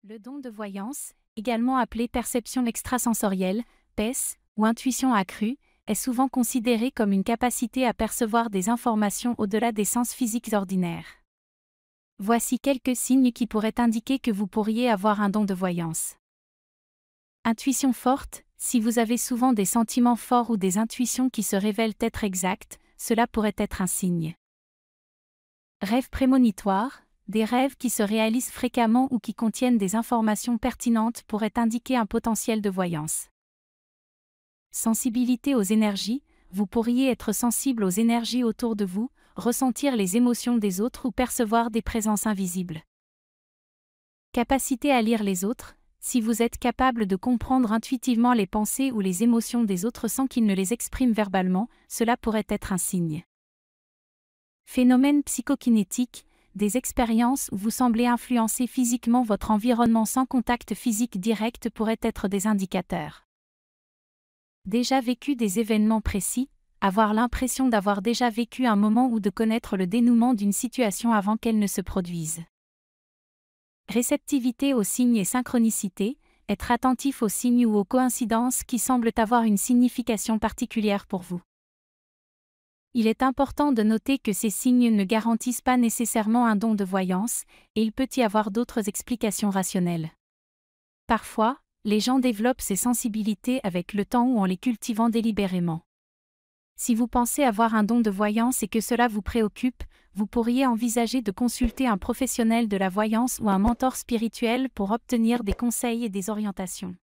Le don de voyance, également appelé perception extrasensorielle, PES, ou intuition accrue, est souvent considéré comme une capacité à percevoir des informations au-delà des sens physiques ordinaires. Voici quelques signes qui pourraient indiquer que vous pourriez avoir un don de voyance. Intuition forte, si vous avez souvent des sentiments forts ou des intuitions qui se révèlent être exactes, cela pourrait être un signe. Rêve prémonitoire, des rêves qui se réalisent fréquemment ou qui contiennent des informations pertinentes pourraient indiquer un potentiel de voyance. Sensibilité aux énergies, vous pourriez être sensible aux énergies autour de vous, ressentir les émotions des autres ou percevoir des présences invisibles. Capacité à lire les autres, si vous êtes capable de comprendre intuitivement les pensées ou les émotions des autres sans qu'ils ne les expriment verbalement, cela pourrait être un signe. Phénomène psychokinétique, des expériences où vous semblez influencer physiquement votre environnement sans contact physique direct pourraient être des indicateurs. Déjà vécu des événements précis, avoir l'impression d'avoir déjà vécu un moment ou de connaître le dénouement d'une situation avant qu'elle ne se produise. Réceptivité aux signes et synchronicité, être attentif aux signes ou aux coïncidences qui semblent avoir une signification particulière pour vous. Il est important de noter que ces signes ne garantissent pas nécessairement un don de voyance, et il peut y avoir d'autres explications rationnelles. Parfois, les gens développent ces sensibilités avec le temps ou en les cultivant délibérément. Si vous pensez avoir un don de voyance et que cela vous préoccupe, vous pourriez envisager de consulter un professionnel de la voyance ou un mentor spirituel pour obtenir des conseils et des orientations.